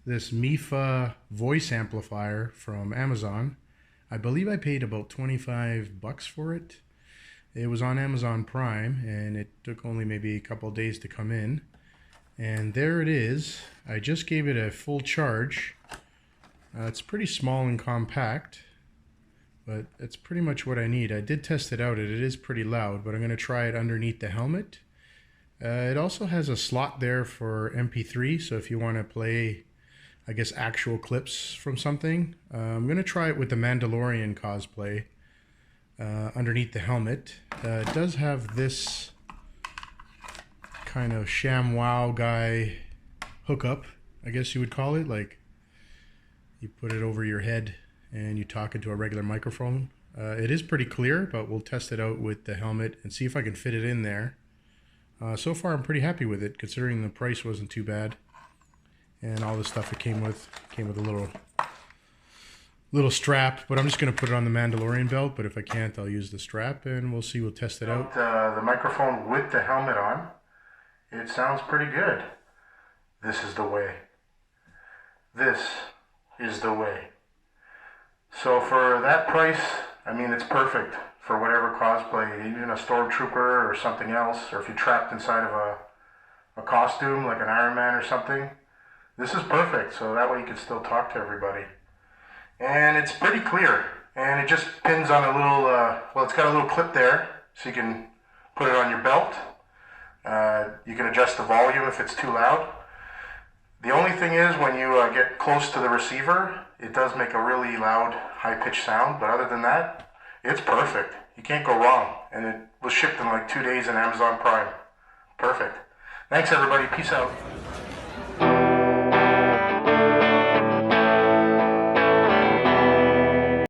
this Mifa voice amplifier from Amazon. I believe I paid about 25 bucks for it. It was on Amazon Prime and it took only maybe a couple days to come in. And there it is. I just gave it a full charge. It's pretty small and compact, but it's pretty much what I need. I did test it out. It is pretty loud, but I'm going to try it underneath the helmet. It also has a slot there for MP3, so if you want to play, I guess, actual clips from something. I'm going to try it with the Mandalorian Cosplay underneath the helmet. It does have this kind of ShamWow guy hookup, I guess you would call it. Like, you put it over your head and you talk into a regular microphone. It is pretty clear, but we'll test it out with the helmet and see if I can fit it in there. So far I'm pretty happy with it, considering the price wasn't too bad. And all the stuff it came with a little strap, but I'm just going to put it on the Mandalorian belt, but if I can't, I'll use the strap and we'll see, we'll test it out. The microphone with the helmet on, it sounds pretty good. This is the way. This is the way. So for that price, I mean, it's perfect for whatever cosplay, even a stormtrooper or something else, or if you're trapped inside of a costume like an Iron Man or something. This is perfect, so that way you can still talk to everybody. And it's pretty clear, and it just pins on a little, well, it's got a little clip there, so you can put it on your belt. You can adjust the volume if it's too loud. The only thing is, when you get close to the receiver, it does make a really loud, high-pitched sound, but other than that, it's perfect. You can't go wrong. And it was shipped in like 2 days on Amazon Prime. Perfect. Thanks, everybody. Peace out.